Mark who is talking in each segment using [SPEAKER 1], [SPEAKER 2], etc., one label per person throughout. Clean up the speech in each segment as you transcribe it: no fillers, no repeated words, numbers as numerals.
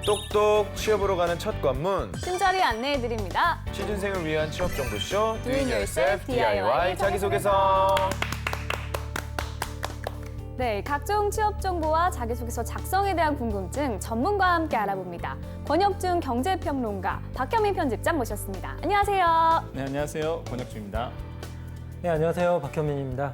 [SPEAKER 1] 똑똑 취업으로 가는 첫 관문.
[SPEAKER 2] 친절히 안내해드립니다.
[SPEAKER 1] 취준생을 위한 취업 정보쇼
[SPEAKER 2] Doing Yourself
[SPEAKER 1] DIY 자기소개서.
[SPEAKER 2] 네, 각종 취업 정보와 자기소개서 작성에 대한 궁금증 전문가와 함께 알아봅니다. 권혁준 경제평론가, 박현민 편집장 모셨습니다. 안녕하세요.
[SPEAKER 3] 네, 안녕하세요. 권혁주입니다.
[SPEAKER 4] 네, 안녕하세요. 박현민입니다.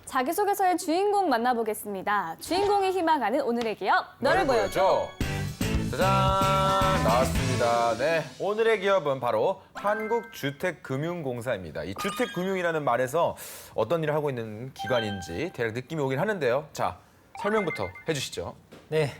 [SPEAKER 2] 자기소개서의 주인공 만나보겠습니다. 주인공이 희망하는 오늘의 기업, 너를 보여줘.
[SPEAKER 1] 짜잔, 나왔습니다. 네, 오늘의 기업은 바로 한국주택금융공사입니다. 이 주택금융이라는 말에서 어떤 일을 하고 있는 기관인지 대략 느낌이 오긴 하는데요. 자, 설명부터 해주시죠.
[SPEAKER 4] 네,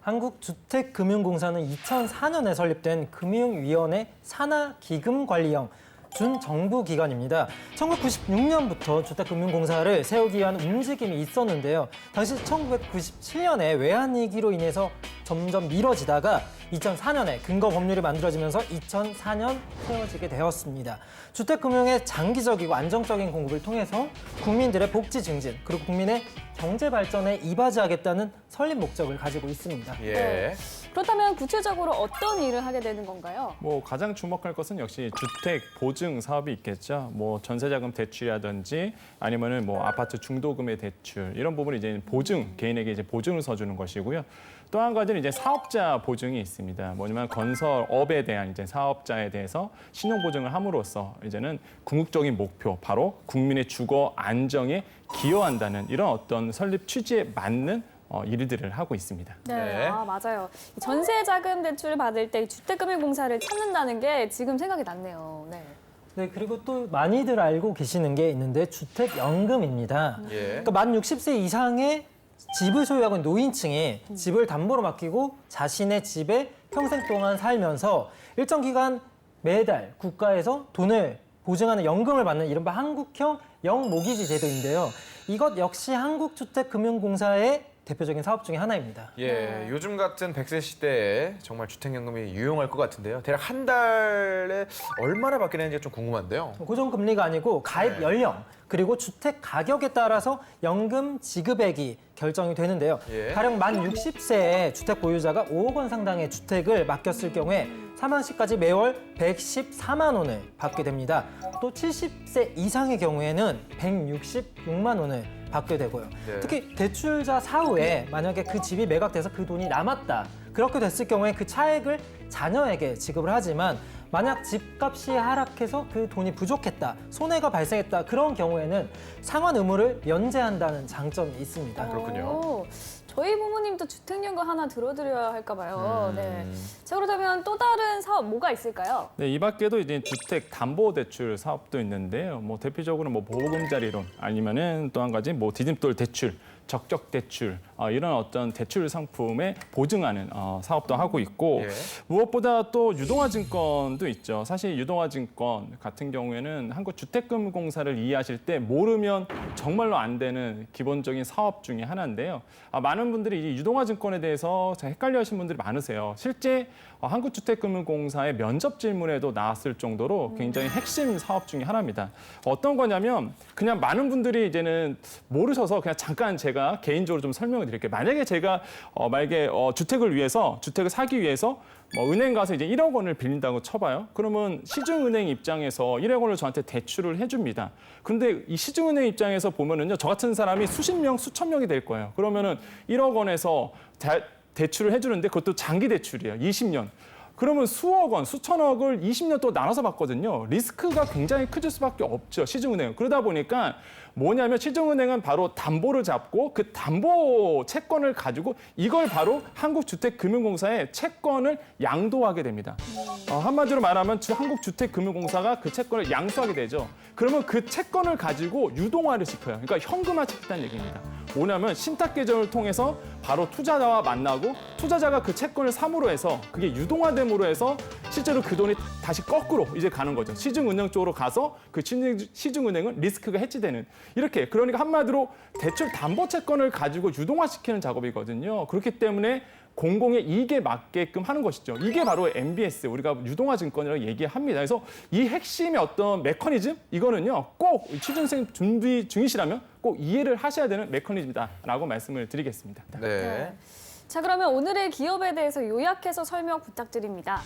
[SPEAKER 4] 한국주택금융공사는 2004년에 설립된 금융위원회 산하기금관리형 준정부기관입니다. 1996년부터 주택금융공사를 세우기 위한 움직임이 있었는데요. 당시 1997년에 외환위기로 인해서 점점 미뤄지다가 2004년에 근거 법률이 만들어지면서 2004년 세워지게 되었습니다. 주택금융의 장기적이고 안정적인 공급을 통해서 국민들의 복지 증진 그리고 국민의 경제 발전에 이바지하겠다는 설립 목적을 가지고 있습니다.
[SPEAKER 1] 예.
[SPEAKER 2] 네. 그렇다면 구체적으로 어떤 일을 하게 되는 건가요?
[SPEAKER 3] 가장 주목할 것은 역시 주택 보증 사업이 있겠죠. 전세자금 대출이라든지 아니면은 아파트 중도금의 대출 이런 부분이 이제 보증 개인에게 이제 보증을 서주는 것이고요. 또 한 가지는 이제 사업자 보증이 있습니다. 뭐냐면 건설업에 대한 이제 사업자에 대해서 신용 보증을 함으로써 이제는 궁극적인 목표 바로 국민의 주거 안정에 기여한다는 이런 어떤 설립 취지에 맞는 일들을 하고 있습니다.
[SPEAKER 1] 네.
[SPEAKER 2] 맞아요. 전세자금 대출 받을 때 주택금융공사를 찾는다는 게 지금 생각이 났네요. 네.
[SPEAKER 4] 네, 그리고 또 많이들 알고 계시는 게 있는데 주택연금입니다.
[SPEAKER 1] 예.
[SPEAKER 4] 그러니까 만 60세 이상의 집을 소유하고 있는 노인층이 집을 담보로 맡기고 자신의 집에 평생 동안 살면서 일정 기간 매달 국가에서 돈을 보증하는 연금을 받는 이른바 한국형 영모기지 제도인데요. 이것 역시 한국주택금융공사의 대표적인 사업 중에 하나입니다.
[SPEAKER 1] 예, 요즘 같은 100세 시대에 정말 주택연금이 유용할 것 같은데요. 대략 한 달에 얼마나 받게 되는지 좀 궁금한데요.
[SPEAKER 4] 고정금리가 아니고 가입
[SPEAKER 1] 네.
[SPEAKER 4] 연령 그리고 주택 가격에 따라서 연금 지급액이 결정이 되는데요.
[SPEAKER 1] 예.
[SPEAKER 4] 가령 만 60세의 주택 보유자가 5억 원 상당의 주택을 맡겼을 경우에 사망 시까지 매월 114만 원을 받게 됩니다. 또 70세 이상의 경우에는 166만 원을 받게 되고요.
[SPEAKER 1] 네.
[SPEAKER 4] 특히 대출자 사후에 만약에 그 집이 매각돼서 그 돈이 남았다. 그렇게 됐을 경우에 그 차액을 자녀에게 지급을 하지만 만약 집값이 하락해서 그 돈이 부족했다, 손해가 발생했다 그런 경우에는 상환 의무를 면제한다는 장점이 있습니다.
[SPEAKER 1] 그렇군요.
[SPEAKER 2] 저희 부모님도 주택연금 하나 들어드려야 할까 봐요. 네. 자, 그렇다면 또 다른 사업 뭐가 있을까요?
[SPEAKER 3] 네, 이 밖에도 이제 주택 담보 대출 사업도 있는데요. 대표적으로 보금자리론 아니면은 또 한 가지 디딤돌 대출, 적적 대출 이런 어떤 대출 상품에 보증하는 사업도 하고 있고
[SPEAKER 1] 예.
[SPEAKER 3] 무엇보다 또 유동화증권도 있죠. 사실 유동화증권 같은 경우에는 한국주택금융공사를 이해하실 때 모르면 정말로 안 되는 기본적인 사업 중에 하나인데요. 많은 분들이 이 유동화증권에 대해서 헷갈려하시는 분들이 많으세요. 실제 한국주택금융공사의 면접 질문에도 나왔을 정도로 굉장히 핵심 사업 중에 하나입니다. 어떤 거냐면 그냥 많은 분들이 이제는 모르셔서 그냥 잠깐 제가 개인적으로 좀 설명을 드릴게요. 만약에 제가 주택을 사기 위해서 은행 가서 이제 1억 원을 빌린다고 쳐봐요. 그러면 시중은행 입장에서 1억 원을 저한테 대출을 해줍니다. 근데 이 시중은행 입장에서 보면은요, 저 같은 사람이 수십 명, 수천 명이 될 거예요. 그러면은 1억 원에서 대출을 해주는데 그것도 장기 대출이에요. 20년. 그러면 수억 원, 수천억을 20년 또 나눠서 받거든요. 리스크가 굉장히 커질 수밖에 없죠, 시중은행은. 그러다 보니까 뭐냐면 시중은행은 바로 담보를 잡고 그 담보 채권을 가지고 이걸 바로 한국주택금융공사에 채권을 양도하게 됩니다. 한마디로 말하면 한국주택금융공사가 그 채권을 양수하게 되죠. 그러면 그 채권을 가지고 유동화를 시켜요. 그러니까 현금화 시켰다는 얘기입니다. 뭐냐면 신탁 계정을 통해서 바로 투자자와 만나고 투자자가 그 채권을 삼으로 해서 그게 유동화됨으로 해서 실제로 그 돈이 다시 거꾸로 이제 가는 거죠. 시중은행 쪽으로 가서 그 시중은행은 리스크가 해지되는 이렇게 그러니까 한마디로 대출 담보 채권을 가지고 유동화시키는 작업이거든요. 그렇기 때문에 공공의 이익에 맞게끔 하는 것이죠. 이게 바로 MBS, 우리가 유동화 증권이라고 얘기합니다. 그래서 이 핵심의 어떤 메커니즘, 이거는요, 꼭 취준생 준비 중이시라면 꼭 이해를 하셔야 되는 메커니즘이다라고 말씀을 드리겠습니다.
[SPEAKER 1] 네.
[SPEAKER 2] 자, 그러면 오늘의 기업에 대해서 요약해서 설명 부탁드립니다.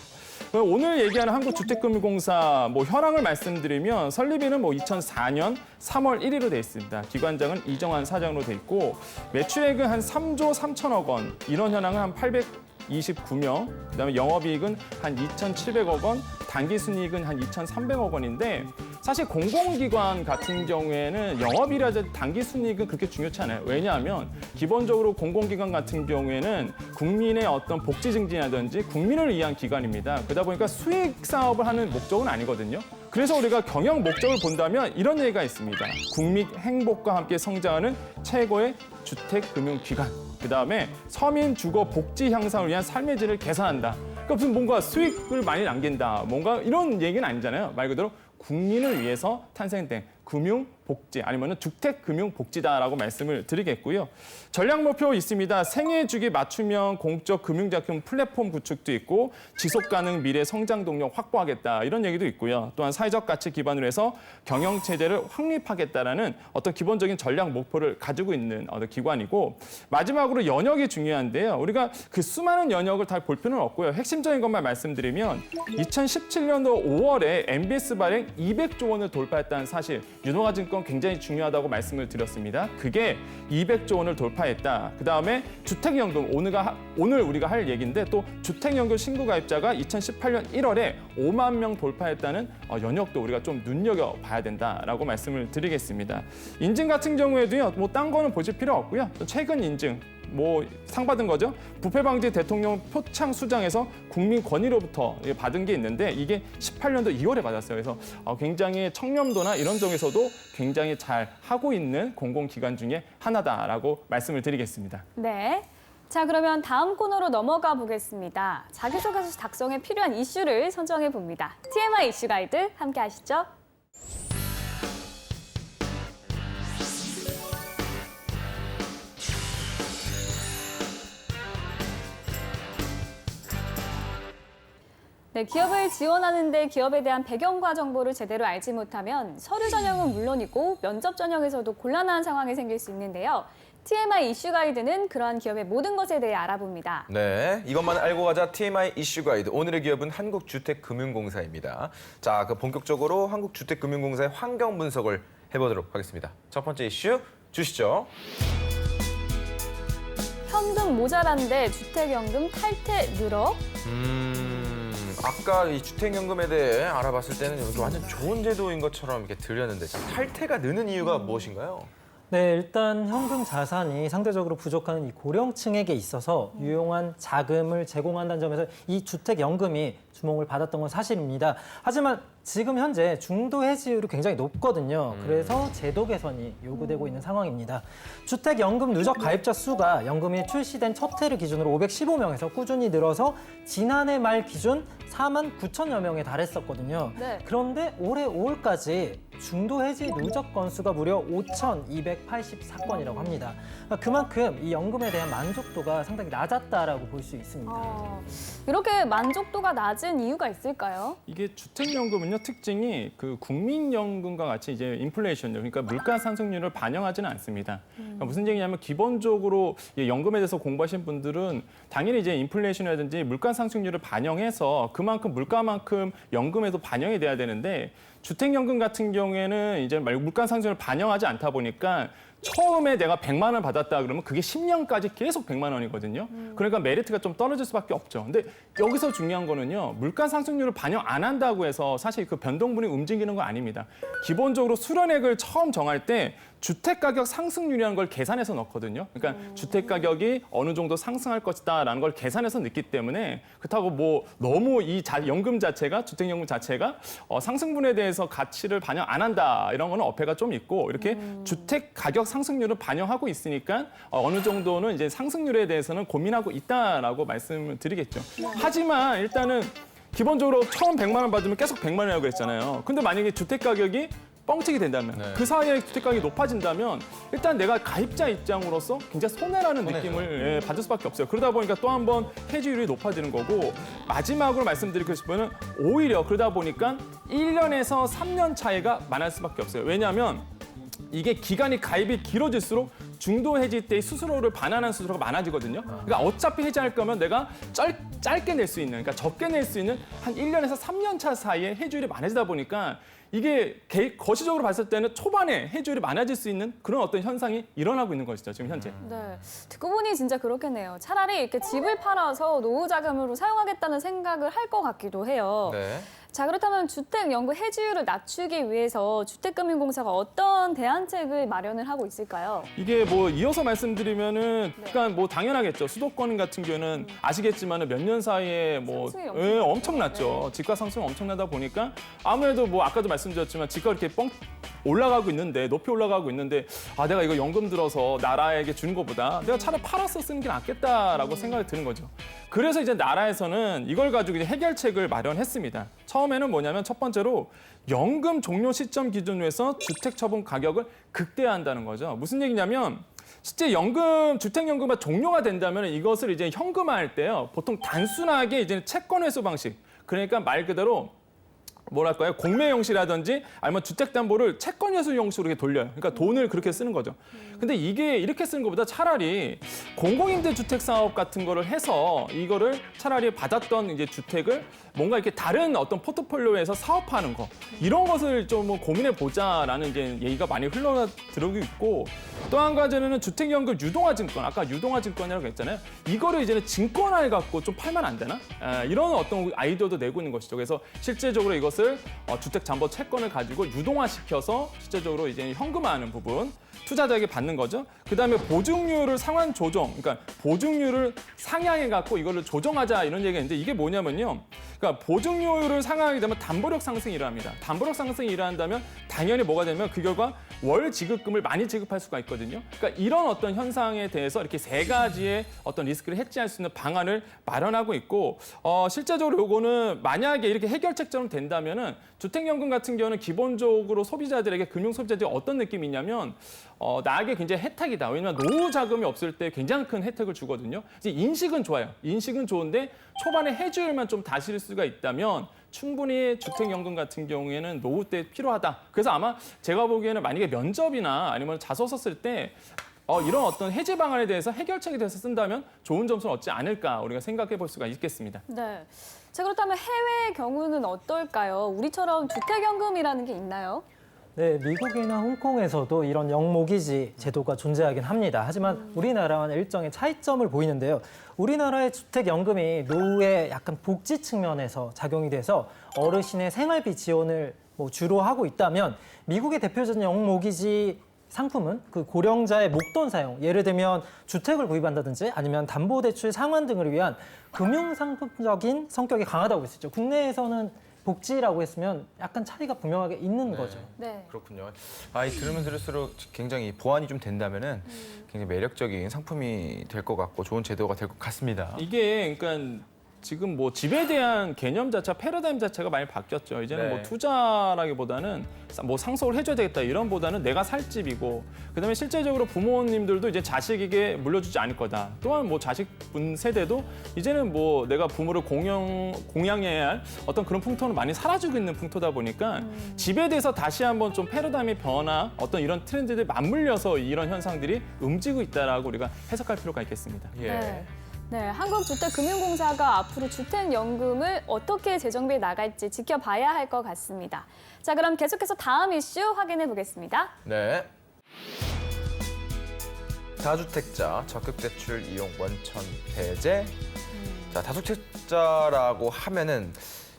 [SPEAKER 3] 오늘 얘기하는 한국주택금융공사 현황을 말씀드리면 설립일은 2004년 3월 1일로 돼 있습니다. 기관장은 이정환 사장으로 돼 있고 매출액은 한 3조 3천억 원, 인원 현황은 한 829명, 그다음에 영업이익은 한 2,700억 원, 당기순이익은 한 2,300억 원인데 사실 공공기관 같은 경우에는 영업이라든지 당기순이익은 그렇게 중요치 않아요. 왜냐하면 기본적으로 공공기관 같은 경우에는 국민의 어떤 복지 증진이라든지 국민을 위한 기관입니다. 그러다 보니까 수익 사업을 하는 목적은 아니거든요. 그래서 우리가 경영 목적을 본다면 이런 얘기가 있습니다. 국민 행복과 함께 성장하는 최고의 주택금융기관. 그다음에 서민 주거 복지 향상을 위한 삶의 질을 개선한다. 그러니까 무슨 뭔가 수익을 많이 남긴다. 뭔가 이런 얘기는 아니잖아요. 말 그대로 국민을 위해서 탄생된 금융 복지 아니면 주택금융 복지다라고 말씀을 드리겠고요. 전략 목표 있습니다. 생애 주기 맞춤형 공적 금융자금 플랫폼 구축도 있고 지속 가능 미래 성장 동력 확보하겠다 이런 얘기도 있고요. 또한 사회적 가치 기반으로 해서 경영 체제를 확립하겠다라는 어떤 기본적인 전략 목표를 가지고 있는 어떤 기관이고 마지막으로 연역이 중요한데요. 우리가 그 수많은 연역을 다 볼 필요는 없고요. 핵심적인 것만 말씀드리면 2017년도 5월에 MBS 발행 200조 원을 돌파했다는 사실 유동화 증권 굉장히 중요하다고 말씀을 드렸습니다. 그게 200조 원을 돌파했다. 그다음에 주택연금 오늘 우리가 할 얘기인데 또 주택연금 신규 가입자가 2018년 1월에 5만 명 돌파했다는 연역도 우리가 좀 눈여겨봐야 된다라고 말씀을 드리겠습니다. 인증 같은 경우에도요. 딴 거는 보실 필요 없고요. 최근 인증 상 받은 거죠. 부패방지 대통령 표창 수장에서 국민 권위로부터 받은 게 있는데 이게 18년도 2월에 받았어요. 그래서 굉장히 청렴도나 이런 점에서도 굉장히 잘 하고 있는 공공기관 중에 하나다라고 말씀을 드리겠습니다.
[SPEAKER 2] 네. 자, 그러면 다음 코너로 넘어가 보겠습니다. 자기소개서 작성에 필요한 이슈를 선정해 봅니다. TMI 이슈 가이드 함께 하시죠. 네, 기업을 지원하는데 기업에 대한 배경과 정보를 제대로 알지 못하면 서류 전형은 물론이고 면접 전형에서도 곤란한 상황이 생길 수 있는데요. TMI 이슈 가이드는 그러한 기업의 모든 것에 대해 알아봅니다.
[SPEAKER 1] 네, 이것만 알고 가자 TMI 이슈 가이드. 오늘의 기업은 한국주택금융공사입니다. 자, 본격적으로 한국주택금융공사의 환경 분석을 해보도록 하겠습니다. 첫 번째 이슈 주시죠.
[SPEAKER 2] 현금 모자란데 주택연금 탈퇴 늘어?
[SPEAKER 1] 아까 이 주택연금에 대해 알아봤을 때는 여기 완전 좋은 제도인 것처럼 이렇게 들렸는데 탈퇴가 느는 이유가 무엇인가요?
[SPEAKER 4] 네, 일단 현금 자산이 상대적으로 부족한 이 고령층에게 있어서 유용한 자금을 제공한다는 점에서 이 주택연금이 주목을 받았던 건 사실입니다. 하지만 지금 현재 중도 해지율이 굉장히 높거든요. 그래서 제도 개선이 요구되고 있는 상황입니다. 주택연금 누적 가입자 수가 연금이 출시된 첫 해를 기준으로 515명에서 꾸준히 늘어서 지난해 말 기준 4만 9천여 명에 달했었거든요.
[SPEAKER 2] 네.
[SPEAKER 4] 그런데 올해 5월까지 중도 해지 누적 건수가 무려 5,284건이라고 합니다. 그만큼 이 연금에 대한 만족도가 상당히 낮았다라고 볼 수 있습니다.
[SPEAKER 2] 이렇게 만족도가 낮은 이유가 있을까요?
[SPEAKER 3] 이게 주택연금은요 특징이 그 국민연금과 같이 이제 인플레이션요, 그러니까 물가 상승률을 반영하지는 않습니다. 그러니까 무슨 얘기냐면 기본적으로 연금에 대해서 공부하신 분들은 당연히 이제 인플레이션이라든지 물가 상승률을 반영해서 그만큼 물가만큼 연금에도 반영이 돼야 되는데 주택연금 같은 경우에는 이제 물가 상승률을 반영하지 않다 보니까 처음에 내가 100만 원 받았다 그러면 그게 10년까지 계속 100만 원이거든요. 그러니까 메리트가 좀 떨어질 수밖에 없죠. 근데 여기서 중요한 거는요. 물가 상승률을 반영 안 한다고 해서 사실 그 변동분이 움직이는 건 아닙니다. 기본적으로 수령액을 처음 정할 때 주택 가격 상승률이라는 걸 계산해서 넣거든요. 그러니까 주택 가격이 어느 정도 상승할 것이다라는 걸 계산해서 넣기 때문에 그렇다고 뭐 너무 이 연금 자체가 주택연금 자체가 상승분에 대해서 가치를 반영 안 한다 이런 거는 어폐가 좀 있고 이렇게 주택 가격 상승률을 반영하고 있으니까 어느 정도는 이제 상승률에 대해서는 고민하고 있다라고 말씀을 드리겠죠. 하지만 일단은 기본적으로 처음 100만 원 받으면 계속 100만 원이라고 그랬잖아요. 근데 만약에 주택 가격이 뻥튀기 된다면
[SPEAKER 1] 네.
[SPEAKER 3] 그 사이에 주택 가격이 높아진다면 일단 내가 가입자 입장으로서 굉장히 손해라는
[SPEAKER 1] 손해죠.
[SPEAKER 3] 느낌을 받을 수밖에 없어요. 그러다 보니까 또 한 번 해지율이 높아지는 거고 마지막으로 말씀드리고 싶으면 오히려 그러다 보니까 1년에서 3년 차이가 많을 수밖에 없어요. 왜냐하면 이게 기간이 가입이 길어질수록 중도 해지 때의 수수료를 반환한 수수료가 많아지거든요. 그러니까 어차피 해지할 거면 내가 짧게 낼 수 있는, 그러니까 적게 낼 수 있는 한 1년에서 3년 차 사이에 해지율이 많아지다 보니까 이게 거시적으로 봤을 때는 초반에 해지율이 많아질 수 있는 그런 어떤 현상이 일어나고 있는 것이죠, 지금 현재.
[SPEAKER 2] 네, 듣고 보니 진짜 그렇겠네요. 차라리 이렇게 집을 팔아서 노후 자금으로 사용하겠다는 생각을 할 것 같기도 해요.
[SPEAKER 1] 네.
[SPEAKER 2] 자, 그렇다면 주택연금 해지율을 낮추기 위해서 주택금융공사가 어떤 대안책을 마련을 하고 있을까요?
[SPEAKER 3] 이게 뭐 이어서 말씀드리면은 그러니까 뭐 당연하겠죠. 수도권 같은 경우는 아시겠지만은 몇 년 사이에 뭐
[SPEAKER 2] 상승이
[SPEAKER 3] 엄청났죠. 집가 상승이 엄청나다 보니까 아무래도 뭐 아까도 말씀드렸지만 집가 이렇게 올라가고 있는데 높이 올라가고 있는데 아 내가 이거 연금 들어서 나라에게 주는 것보다 내가 차라리 팔아서 쓰는 게 낫겠다라고 생각이 드는 거죠. 그래서 이제 나라에서는 이걸 가지고 이제 해결책을 마련했습니다. 처음에는 뭐냐면 첫 번째로 연금 종료 시점 기준으로 해서 주택 처분 가격을 극대화한다는 거죠. 무슨 얘기냐면 실제 주택연금이 종료가 된다면 이것을 이제 현금화할 때요. 보통 단순하게 이제 채권 회수 방식. 그러니까 말 그대로 뭐랄까요? 공매 형식이라든지 아니면 주택담보를 채권 회수 형식으로 이렇게 돌려요. 그러니까 돈을 그렇게 쓰는 거죠. 근데 이게 이렇게 쓰는 것보다 차라리 공공임대주택 사업 같은 거를 해서 이거를 차라리 받았던 이제 주택을 뭔가 이렇게 다른 어떤 포트폴리오에서 사업하는 거 이런 것을 좀 고민해 보자라는 이제 얘기가 많이 흘러들어오고 있고 또 한 가지는 주택연금 유동화증권 아까 유동화증권이라고 했잖아요. 이거를 이제는 증권화해 갖고 좀 팔면 안 되나? 이런 어떤 아이디어도 내고 있는 것이죠. 그래서 실제적으로 이것을 주택담보 채권을 가지고 유동화시켜서 실제적으로 이제 현금화하는 부분. 투자자에게 받는 거죠. 그다음에 보증률을 상환 조정, 그러니까 보증률을 상향해 갖고 이거를 조정하자 이런 얘기가 있는데 이게 뭐냐면요. 그러니까 보증률을 상향하게 되면 담보력 상승이 일어납니다. 담보력 상승이 일어난다면 당연히 뭐가 되면 그 결과 월 지급금을 많이 지급할 수가 있거든요. 그러니까 이런 어떤 현상에 대해서 이렇게 세 가지의 어떤 리스크를 해지할 수 있는 방안을 마련하고 있고 실제적으로 요거는 만약에 이렇게 해결책처럼 된다면은 주택연금 같은 경우는 기본적으로 소비자들에게 금융 소비자들이 어떤 느낌이 있냐면 나에게 굉장히 혜택이다. 왜냐하면 노후 자금이 없을 때 굉장히 큰 혜택을 주거든요. 이제 인식은 좋아요. 인식은 좋은데 초반에 해지율만 좀 다실 수가 있다면 충분히 주택연금 같은 경우에는 노후 때 필요하다. 그래서 아마 제가 보기에는 만약에 면접이나 아니면 자소 썼을 때 이런 어떤 해지 방안에 대해서 해결책에 대해서 쓴다면 좋은 점수를 얻지 않을까 우리가 생각해 볼 수가 있겠습니다.
[SPEAKER 2] 네. 자, 그렇다면 해외의 경우는 어떨까요? 우리처럼 주택연금이라는 게 있나요?
[SPEAKER 4] 네, 미국이나 홍콩에서도 이런 영모기지 제도가 존재하긴 합니다. 하지만 우리나라와는 일정의 차이점을 보이는데요. 우리나라의 주택연금이 노후의 약간 복지 측면에서 작용이 돼서 어르신의 생활비 지원을 주로 하고 있다면 미국의 대표적인 영모기지 상품은 그 고령자의 목돈 사용, 예를 들면 주택을 구입한다든지 아니면 담보대출 상환 등을 위한 금융상품적인 성격이 강하다고 했었죠. 국내에서는 복지라고 했으면 약간 차이가 분명하게 있는 거죠.
[SPEAKER 2] 네.
[SPEAKER 1] 그렇군요. 들으면 들을수록 굉장히 보완이 좀 된다면은 굉장히 매력적인 상품이 될 것 같고 좋은 제도가 될 것 같습니다.
[SPEAKER 3] 이게 그러니까 지금 뭐 집에 대한 개념 자체가 패러다임 자체가 많이 바뀌었죠. 이제는
[SPEAKER 1] 네.
[SPEAKER 3] 뭐 투자라기보다는 뭐 상속을 해줘야 되겠다 이런보다는 내가 살 집이고 그다음에 실제적으로 부모님들도 이제 자식에게 물려주지 않을 거다. 또한 뭐 자식분 세대도 이제는 뭐 내가 부모를 공양해야 할 어떤 그런 풍토는 많이 사라지고 있는 풍토다 보니까 집에 대해서 다시 한번 좀 패러다임의 변화 어떤 이런 트렌드들이 맞물려서 이런 현상들이 움직이고 있다라고 우리가 해석할 필요가 있겠습니다.
[SPEAKER 1] 예.
[SPEAKER 2] 네. 네, 한국주택금융공사가 앞으로 주택연금을 어떻게 재정비해 나갈지 지켜봐야 할 것 같습니다. 자, 그럼 계속해서 다음 이슈 확인해 보겠습니다.
[SPEAKER 1] 네. 다주택자 적극대출 이용 원천 배제. 자, 다주택자라고 하면은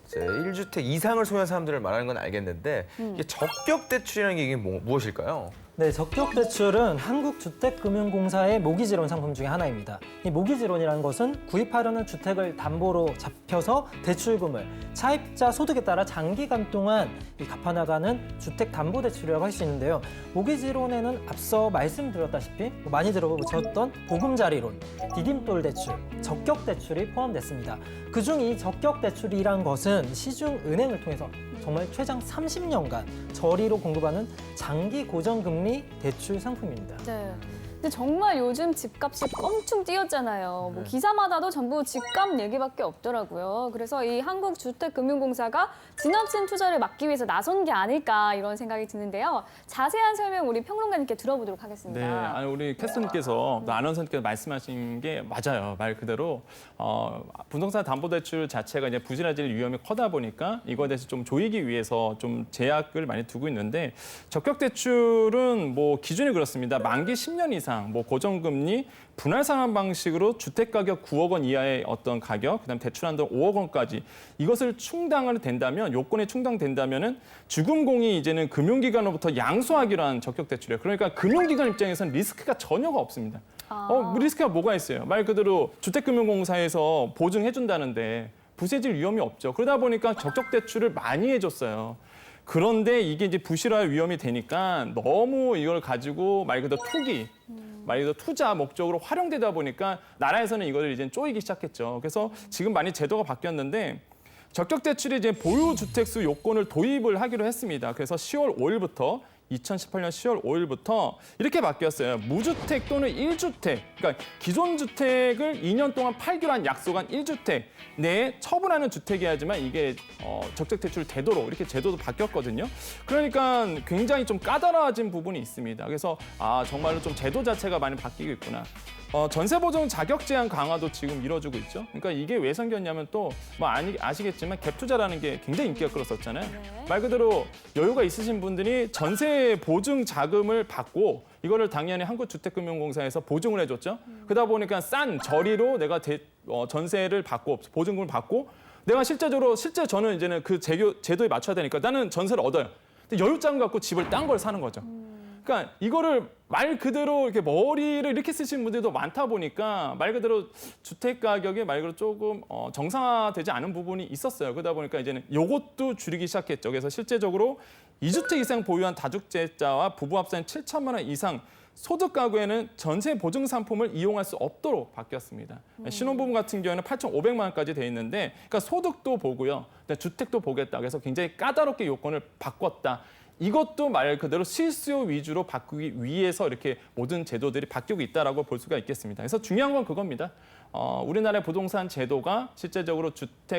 [SPEAKER 1] 이제 1주택 이상을 소유한 사람들을 말하는 건 알겠는데 이게 적격대출이라는 게 이게 무엇일까요?
[SPEAKER 4] 네, 적격대출은 한국주택금융공사의 모기지론 상품 중에 하나입니다. 이 모기지론이라는 것은 구입하려는 주택을 담보로 잡혀서 대출금을 차입자 소득에 따라 장기간 동안 갚아나가는 주택담보대출이라고 할 수 있는데요. 모기지론에는 앞서 말씀드렸다시피 많이 들어보셨던 보금자리론, 디딤돌대출, 적격대출이 포함됐습니다. 그중 이 적격대출이란 것은 시중은행을 통해서 정말 최장 30년간 저리로 공급하는 장기 고정금리 대출 상품입니다.
[SPEAKER 2] 네. 근데 정말 요즘 집값이 껑충 뛰었잖아요. 뭐 기사마다도 전부 집값 얘기밖에 없더라고요. 그래서 이 한국주택금융공사가 지나친 투자를 막기 위해서 나선 게 아닐까 이런 생각이 드는데요. 자세한 설명 우리 평론가님께 들어보도록 하겠습니다.
[SPEAKER 3] 네, 아니 우리 캐스터님께서 또 아나운서님께서 말씀하신 게 맞아요. 말 그대로 부동산 담보대출 자체가 이제 부실화질 위험이 커다 보니까 이거에 대해서 좀 조이기 위해서 좀 제약을 많이 두고 있는데 적격대출은 뭐 기준이 그렇습니다. 만기 10년 이상 뭐 고정금리 분할 상환 방식으로 주택 가격 9억 원 이하의 어떤 가격, 그다음 대출 한도 5억 원까지 이것을 충당을 된다면 요건이 충당된다면은 주금공이 이제는 금융기관으로부터 양수하기로 한 적격 대출이에요. 그러니까 금융기관 입장에서는 리스크가 전혀가 없습니다. 리스크가 뭐가 있어요? 말 그대로 주택금융공사에서 보증해준다는데 부세질 위험이 없죠. 그러다 보니까 적격 대출을 많이 해줬어요. 그런데 이게 이제 부실화 위험이 되니까 너무 이걸 가지고 말 그대로 투기, 말 그대로 투자 목적으로 활용되다 보니까 나라에서는 이걸 이제 쪼이기 시작했죠. 그래서 지금 많이 제도가 바뀌었는데 적격 대출이 이제 보유 주택수 요건을 도입을 하기로 했습니다. 그래서 10월 5일부터 2018년 10월 5일부터 이렇게 바뀌었어요. 무주택 또는 1주택, 그러니까 기존 주택을 2년 동안 팔기로 한 약속한 1주택 내에 처분하는 주택이야지만 이게 적격 대출 되도록 이렇게 제도도 바뀌었거든요. 그러니까 굉장히 좀 까다로워진 부분이 있습니다. 그래서 정말로 좀 제도 자체가 많이 바뀌고 있구나. 전세 보증 자격 제한 강화도 지금 이뤄지고 있죠. 그러니까 이게 왜 생겼냐면 또 뭐 아시겠지만 갭 투자라는 게 굉장히 인기가 끌었었잖아요.
[SPEAKER 2] 네.
[SPEAKER 3] 말 그대로 여유가 있으신 분들이 전세 보증 자금을 받고 이거를 당연히 한국주택금융공사에서 보증을 해줬죠. 그러다 보니까 싼 저리로 내가 전세를 받고 보증금을 받고 내가 실제 저는 이제는 그 제도에 맞춰야 되니까 나는 전세를 얻어요. 근데 여유 자금 갖고 집을 딴 걸 사는 거죠. 그러니까 이거를 말 그대로 이렇게 머리를 이렇게 쓰시는 분들도 많다 보니까 말 그대로 주택 가격이 말 그대로 조금 정상화되지 않은 부분이 있었어요. 그러다 보니까 이제는 이것도 줄이기 시작했죠. 그래서 실제적으로 2주택 이상 보유한 다주택자와 부부 합산 7천만 원 이상 소득 가구에는 전세 보증 상품을 이용할 수 없도록 바뀌었습니다. 신혼부부 같은 경우에는 8,500만 원까지 돼 있는데, 그러니까 소득도 보고요, 주택도 보겠다. 그래서 굉장히 까다롭게 요건을 바꿨다. 이것도 말 그대로 실수요 위주로 바꾸기 위해서 이렇게 모든 제도들이 바뀌고 있다라고 볼 수가 있겠습니다. 그래서 중요한 건 그겁니다. 우리나라의 부동산 제도가 실제적으로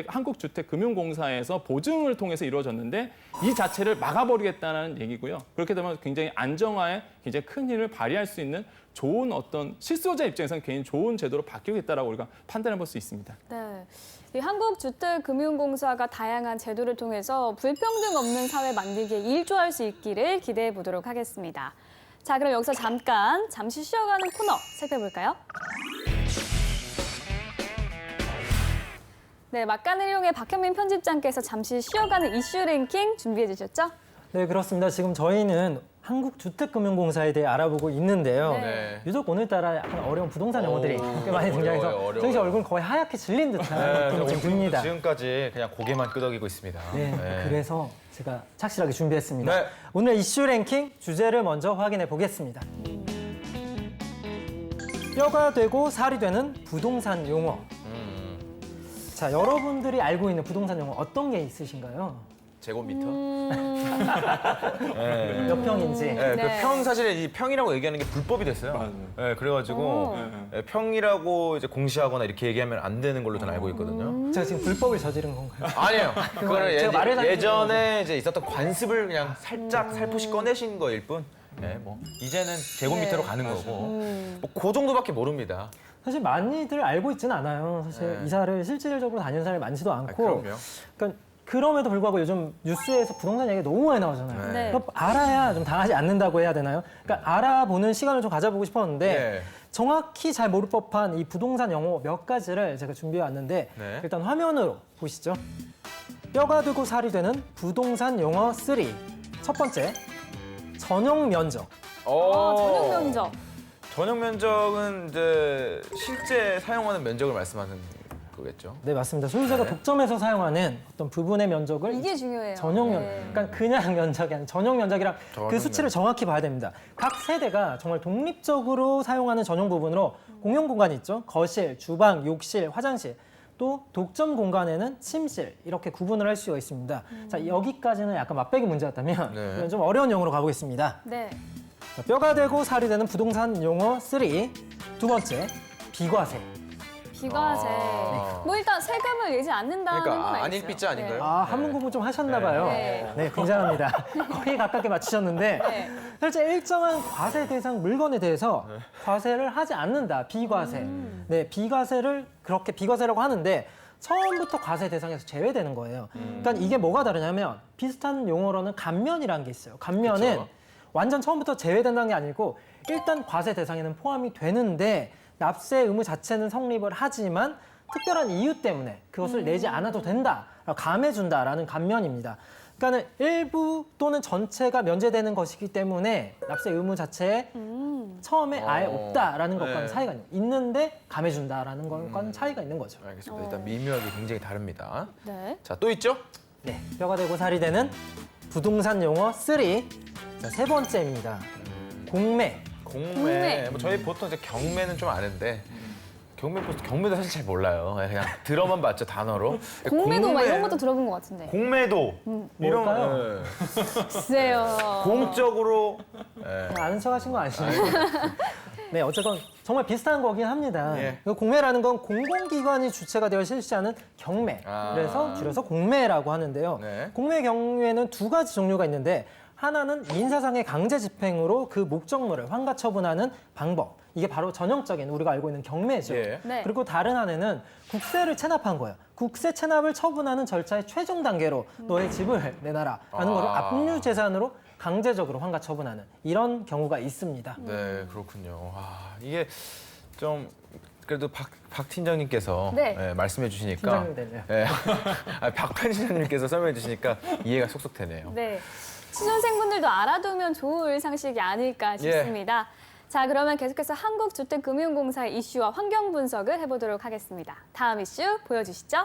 [SPEAKER 3] 한국주택금융공사에서 보증을 통해서 이루어졌는데 이 자체를 막아버리겠다는 얘기고요. 그렇게 되면 굉장히 안정화에 굉장히 큰 힘을 발휘할 수 있는 좋은 어떤 실수요자 입장에서는 굉장히 좋은 제도로 바뀌겠다라고 우리가 판단해 볼 수 있습니다.
[SPEAKER 2] 네. 이 한국주택금융공사가 다양한 제도를 통해서 불평등 없는 사회 만들기에 일조할 수 있기를 기대해 보도록 하겠습니다. 자, 그럼 여기서 잠시 쉬어가는 코너 살펴볼까요? 네, 막간을 이용해 박현민 편집장께서 잠시 쉬어가는 이슈 랭킹 준비해 주셨죠?
[SPEAKER 4] 네, 그렇습니다. 지금 저희는 한국주택금융공사에 대해 알아보고 있는데요.
[SPEAKER 1] 네.
[SPEAKER 4] 유독 오늘따라 약간 어려운 부동산 용어들이 꽤 많이 등장해서
[SPEAKER 1] 어려워요.
[SPEAKER 4] 정희 씨 얼굴 거의 하얗게 질린 듯한 느낌이 좀 듭니다.
[SPEAKER 1] 지금까지 그냥 고개만 끄덕이고 있습니다.
[SPEAKER 4] 네, 그래서 제가 착실하게 준비했습니다.
[SPEAKER 1] 네.
[SPEAKER 4] 오늘 이슈 랭킹 주제를 먼저 확인해 보겠습니다. 뼈가 되고 살이 되는 부동산 용어. 자, 여러분들이 알고 있는 부동산 용어 어떤 게 있으신가요?
[SPEAKER 1] 제곱미터.
[SPEAKER 4] 몇 평인지.
[SPEAKER 1] 네,
[SPEAKER 2] 네.
[SPEAKER 1] 그 평 사실 이 평이라고 얘기하는 게 불법이 됐어요.
[SPEAKER 3] 맞아요.
[SPEAKER 1] 네, 그래가지고 평이라고 이제 공시하거나 이렇게 얘기하면 안 되는 걸로 저는 알고 있거든요.
[SPEAKER 4] 제가 지금 불법을 저지른 건가요?
[SPEAKER 1] 아니에요. 그거는
[SPEAKER 4] 제가 말을
[SPEAKER 1] 예전에 이제 있었던 관습을 그냥 살짝 살포시 꺼내신 거일 뿐. 네, 뭐 이제는 제곱미터로 가는 거고. 뭐 그 정도밖에 모릅니다.
[SPEAKER 4] 사실 많이들 알고 있지는 않아요. 사실
[SPEAKER 1] 네.
[SPEAKER 4] 이사를 실질적으로 다니는 사람이 많지도 않고.
[SPEAKER 1] 그럼요.
[SPEAKER 4] 그러니까 그럼에도 불구하고 요즘 뉴스에서 부동산 얘기가 너무 많이 나오잖아요.
[SPEAKER 2] 네.
[SPEAKER 4] 그러니까 알아야 좀 당하지 않는다고 해야 되나요? 그러니까 알아보는 시간을 좀 가져보고 싶었는데
[SPEAKER 1] 네.
[SPEAKER 4] 정확히 잘 모를 법한 이 부동산 용어 몇 가지를 제가 준비해 왔는데
[SPEAKER 1] 네.
[SPEAKER 4] 일단 화면으로 보시죠. 뼈가 되고 살이 되는 부동산 용어 3. 첫 번째, 전용 면적.
[SPEAKER 2] 전용 면적.
[SPEAKER 1] 전용 면적은 이제 실제 사용하는 면적을 말씀하는 거겠죠.
[SPEAKER 4] 네, 맞습니다. 소유자가
[SPEAKER 1] 네.
[SPEAKER 4] 독점해서 사용하는 어떤 부분의 면적을
[SPEAKER 2] 이게 중요해요.
[SPEAKER 4] 전용 면적,
[SPEAKER 2] 네.
[SPEAKER 4] 그러니까 그냥 면적이 아니라 전용 면적이랑
[SPEAKER 1] 전용
[SPEAKER 4] 그 수치를 정확히 봐야 됩니다. 각 세대가 정말 독립적으로 사용하는 전용 부분으로 공용 공간이 있죠. 거실, 주방, 욕실, 화장실. 또 독점 공간에는 침실 이렇게 구분을 할 수가 있습니다. 자, 여기까지는 약간 맛배기 문제였다면
[SPEAKER 1] 네.
[SPEAKER 4] 이건 좀 어려운 용어로 가보겠습니다.
[SPEAKER 2] 네.
[SPEAKER 4] 자, 뼈가 되고 살이 되는 부동산 용어 3. 두 번째, 비과세.
[SPEAKER 2] 비과세.
[SPEAKER 1] 아.
[SPEAKER 2] 뭐 일단 세금을 내지 않는다는 건
[SPEAKER 1] 그러니까
[SPEAKER 2] 알죠.
[SPEAKER 1] 안일비자 아닌가요?
[SPEAKER 4] 아, 한문 공부 좀 하셨나 봐요.
[SPEAKER 2] 네.
[SPEAKER 4] 네, 굉장합니다. 거의 가깝게 맞추셨는데
[SPEAKER 2] 네.
[SPEAKER 4] 실제 일정한 과세 대상 물건에 대해서 과세를 하지 않는다. 비과세. 네, 비과세를 그렇게 비과세라고 하는데 처음부터 과세 대상에서 제외되는 거예요. 그러니까 이게 뭐가 다르냐면 비슷한 용어로는 감면이라는 게 있어요. 감면은
[SPEAKER 1] 그쵸.
[SPEAKER 4] 완전 처음부터 제외된다는 게 아니고 일단 과세 대상에는 포함이 되는데 납세 의무 자체는 성립을 하지만 특별한 이유 때문에 그것을 내지 않아도 된다, 감해준다라는 감면입니다. 그러니까는 일부 또는 전체가 면제되는 것이기 때문에 납세 의무 자체에 처음에 아예 없다라는 것과는
[SPEAKER 1] 네.
[SPEAKER 4] 차이가 있는데 감해준다라는 것과는 차이가 있는 거죠.
[SPEAKER 1] 알겠습니다. 일단 미묘하게 굉장히 다릅니다.
[SPEAKER 2] 네.
[SPEAKER 1] 자, 또 있죠?
[SPEAKER 4] 네, 뼈가 되고 살이 되는 부동산 용어 3. 자, 세 번째입니다. 공매.
[SPEAKER 1] 공매. 뭐 저희 보통 이제 경매는 좀 아는데 경매도 사실 잘 몰라요. 그냥 들어만 봤죠, 단어로.
[SPEAKER 2] 공매도 막 이런 것도 들어본 것 같은데.
[SPEAKER 1] 공매도 이런
[SPEAKER 4] 뭘까요?
[SPEAKER 2] 글쎄요.
[SPEAKER 1] 공적으로 예.
[SPEAKER 4] 그냥 아는 척 하신 거 아니에요? 네, 어쨌건 정말 비슷한 거긴 합니다.
[SPEAKER 1] 예.
[SPEAKER 4] 그 공매라는 건 공공기관이 주체가 되어 실시하는 경매.
[SPEAKER 1] 아.
[SPEAKER 4] 그래서 줄여서 공매라고 하는데요.
[SPEAKER 1] 네.
[SPEAKER 4] 공매의 경우에는 두 가지 종류가 있는데 하나는 민사상의 강제 집행으로 그 목적물을 환가 처분하는 방법. 이게 바로 전형적인 우리가 알고 있는 경매죠.
[SPEAKER 1] 예.
[SPEAKER 2] 네.
[SPEAKER 4] 그리고 다른 한에는 국세를 체납한 거예요. 국세 체납을 처분하는 절차의 최종 단계로 너의 집을 내놔라 라는 거를
[SPEAKER 1] 아.
[SPEAKER 4] 압류 재산으로 강제적으로 환가 처분하는 이런 경우가 있습니다.
[SPEAKER 1] 네, 그렇군요. 이게 좀 그래도 박 팀장님께서
[SPEAKER 2] 네.
[SPEAKER 1] 예, 말씀해 주시니까
[SPEAKER 4] 팀장님 되네요.
[SPEAKER 1] 예. 박 편집장님께서 설명해 주시니까 이해가 쏙쏙 되네요.
[SPEAKER 2] 네. 취준생분들도 알아두면 좋을 상식이 아닐까 싶습니다. 자, 그러면 계속해서 한국주택금융공사의 이슈와 환경 분석을 해보도록 하겠습니다. 다음 이슈 보여주시죠.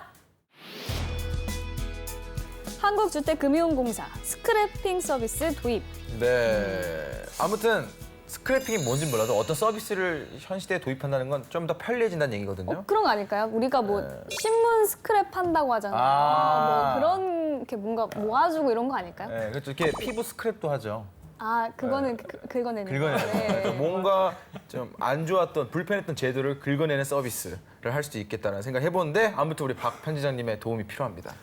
[SPEAKER 2] 한국주택금융공사 스크래핑 서비스 도입.
[SPEAKER 1] 네. 아무튼 스크래핑이 뭔지 몰라도 어떤 서비스를 현 시대에 도입한다는 건 좀 더 편리해진다는 얘기거든요.
[SPEAKER 2] 그런 거 아닐까요? 우리가 뭐 신문 스크랩 한다고 하잖아요.
[SPEAKER 1] 아.
[SPEAKER 2] 뭐 그런 게 뭔가 모아주고 이런 거 아닐까요?
[SPEAKER 1] 네, 그렇죠. 이렇게 피부 스크랩도 하죠.
[SPEAKER 2] 아, 그거는 긁어내는
[SPEAKER 1] 긁어내는.
[SPEAKER 2] 거. 네.
[SPEAKER 1] 그래서 뭔가 좀 안 좋았던 불편했던 제도를 긁어내는 서비스를 할 수도 있겠다는 생각을 해보는데 아무튼 우리 박 편집장님의 도움이 필요합니다.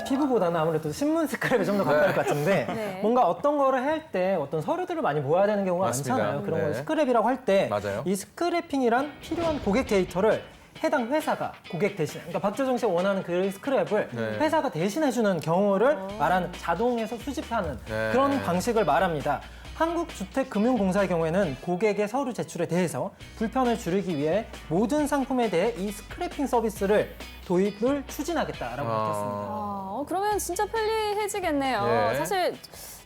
[SPEAKER 4] 피부보다는 아무래도 신문 스크랩에 좀 더 가까울 것 같은데
[SPEAKER 2] 네.
[SPEAKER 4] 뭔가 어떤 거를 할 때 어떤 서류들을 많이 모아야 되는 경우가
[SPEAKER 1] 맞습니다.
[SPEAKER 4] 많잖아요. 그런 걸
[SPEAKER 1] 네.
[SPEAKER 4] 스크랩이라고 할 때
[SPEAKER 1] 맞아요.
[SPEAKER 4] 이 스크래핑이란 필요한 고객 데이터를 해당 회사가 고객 대신, 그러니까 박재정 씨가 원하는 그 스크랩을
[SPEAKER 1] 네.
[SPEAKER 4] 회사가 대신해주는 경우를 말하는 자동에서 수집하는
[SPEAKER 1] 네.
[SPEAKER 4] 그런 방식을 말합니다. 한국주택금융공사의 경우에는 고객의 서류 제출에 대해서 불편을 줄이기 위해 모든 상품에 대해 이 스크래핑 서비스를 도입을 추진하겠다라고 밝혔습니다.
[SPEAKER 2] 그러면 진짜 편리해지겠네요.
[SPEAKER 1] 예.
[SPEAKER 2] 사실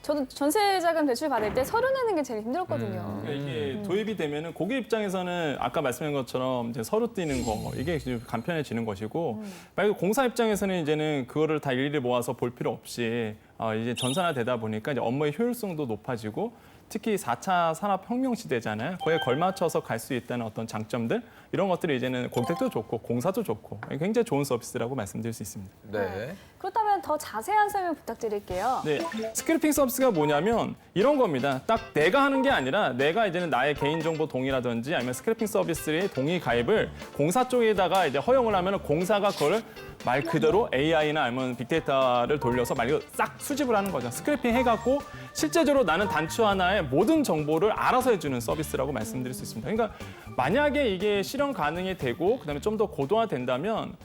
[SPEAKER 2] 저도 전세자금 대출 받을 때 서류 내는 게 제일 힘들었거든요.
[SPEAKER 3] 그러니까 이게 도입이 되면은 고객 입장에서는 아까 말씀한 것처럼 이제 서류 띄는 거 이게 이제 간편해지는 것이고 만약에 공사 입장에서는 이제는 그거를 다 일일이 모아서 볼 필요 없이 이제 전산화되다 보니까 이제 업무의 효율성도 높아지고 특히 4차 산업혁명 시대잖아요. 그에 걸맞춰서 갈 수 있다는 어떤 장점들 이런 것들이 이제는 고객도 좋고 공사도 좋고 굉장히 좋은 서비스라고 말씀드릴 수 있습니다.
[SPEAKER 1] 네.
[SPEAKER 2] 그렇다면 더 자세한 설명 부탁드릴게요.
[SPEAKER 3] 네, 스크래핑 서비스가 뭐냐면 이런 겁니다. 딱 내가 하는 게 아니라 내가 이제는 나의 개인정보 동의라든지 아니면 스크래핑 서비스의 동의 가입을 공사 쪽에다가 이제 허용을 하면 공사가 그걸 말 그대로 AI나 아니면 빅데이터를 돌려서 말 그대로 싹 수집을 하는 거죠. 스크래핑 해갖고 실제적으로 나는 단추 하나에 모든 정보를 알아서 해주는 서비스라고 말씀드릴 수 있습니다. 그러니까 만약에 이게 실현 가능이 되고 그다음에 좀 더 고도화된다면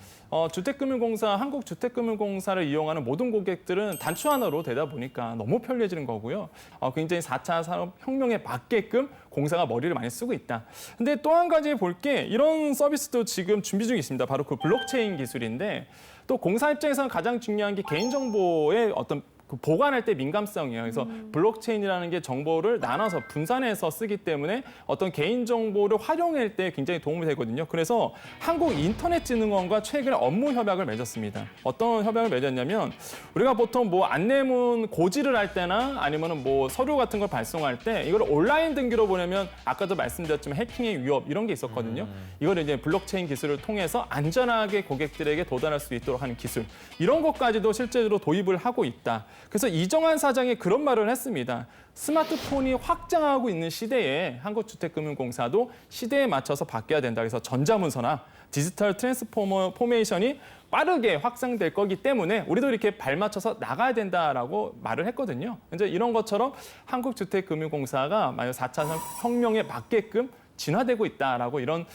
[SPEAKER 3] 주택금융공사, 한국주택금융공사를 이용하는 모든 고객들은 단추 하나로 되다 보니까 너무 편리해지는 거고요. 굉장히 4차 산업혁명에 맞게끔 공사가 머리를 많이 쓰고 있다. 근데 또 한 가지 볼 게 이런 서비스도 지금 준비 중에 있습니다. 바로 그 블록체인 기술인데 또 공사 입장에서는 가장 중요한 게 개인정보의 어떤 그 보관할 때 민감성이에요. 그래서 블록체인이라는 게 정보를 나눠서 분산해서 쓰기 때문에 어떤 개인 정보를 활용할 때 굉장히 도움이 되거든요. 그래서 한국인터넷진흥원과 최근에 업무 협약을 맺었습니다. 어떤 협약을 맺었냐면 우리가 보통 뭐 안내문 고지를 할 때나 아니면은 뭐 서류 같은 걸 발송할 때 이걸 온라인 등기로 보내면 아까도 말씀드렸지만 해킹의 위협 이런 게 있었거든요. 이걸 이제 블록체인 기술을 통해서 안전하게 고객들에게 도달할 수 있도록 하는 기술 이런 것까지도 실제로 도입을 하고 있다. 그래서 이정환 사장이 그런 말을 했습니다. 스마트폰이 확장하고 있는 시대에 한국주택금융공사도 시대에 맞춰서 바뀌어야 된다. 그래서 전자문서나 디지털 트랜스포메이션이 빠르게 확산될 거기 때문에 우리도 이렇게 발맞춰서 나가야 된다라고 말을 했거든요. 이제 이런 것처럼 한국주택금융공사가 만약 4차 혁명에 맞게끔 진화되고 있다라고 이런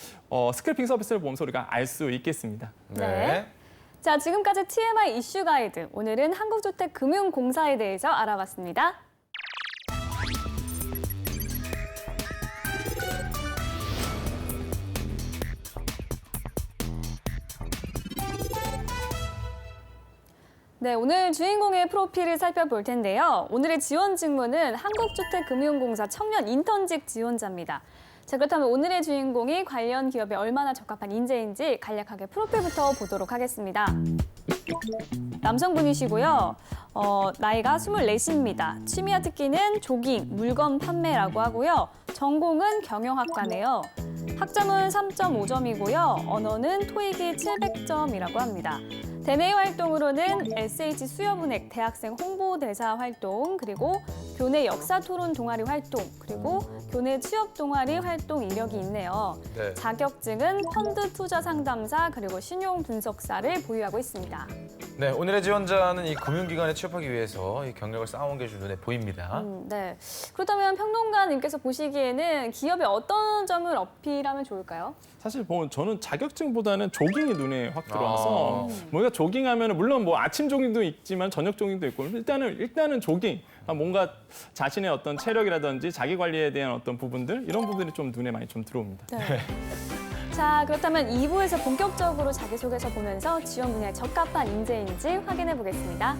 [SPEAKER 3] 스크래핑 서비스를 보면서 우리가 알 수 있겠습니다.
[SPEAKER 2] 네. 자, 지금까지 TMI 이슈 가이드. 오늘은 한국주택금융공사에 대해서 알아봤습니다. 네, 오늘 주인공의 프로필을 살펴볼 텐데요. 오늘의 지원 직무는 한국주택금융공사 청년 인턴직 지원자입니다. 자, 그렇다면 오늘의 주인공이 관련 기업에 얼마나 적합한 인재인지 간략하게 프로필부터 보도록 하겠습니다. 남성분이시고요. 나이가 24입니다. 취미와 특기는 조깅, 물건 판매라고 하고요. 전공은 경영학과네요. 학점은 3.5점이고요. 언어는 토익이 700점이라고 합니다. 대내 활동으로는 SH 수협은행 대학생 홍보대사 활동, 그리고 교내 역사 토론 동아리 활동, 그리고 교내 취업 동아리 활동 이력이 있네요.
[SPEAKER 1] 네.
[SPEAKER 2] 자격증은 펀드 투자 상담사, 그리고 신용 분석사를 보유하고 있습니다.
[SPEAKER 1] 네, 오늘의 지원자는 이 금융기관에 취업하기 위해서 이 경력을 쌓아온 게 좀 눈에 보입니다.
[SPEAKER 2] 네. 그렇다면 평론가님께서 보시기에는 기업에 어떤 점을 어필하면 좋을까요?
[SPEAKER 3] 사실 뭐 저는 자격증보다는 조깅이 눈에 확 들어와서 뭔가 조깅하면 물론 뭐 아침 조깅도 있지만 저녁 조깅도 있고 일단은 조깅 뭔가 자신의 어떤 체력이라든지 자기 관리에 대한 어떤 부분들 이런 부분들이 좀 눈에 많이 좀 들어옵니다.
[SPEAKER 2] 네. 자, 그렇다면 2부에서 본격적으로 자기소개서 보면서 지원 분야에 적합한 인재인지 확인해 보겠습니다.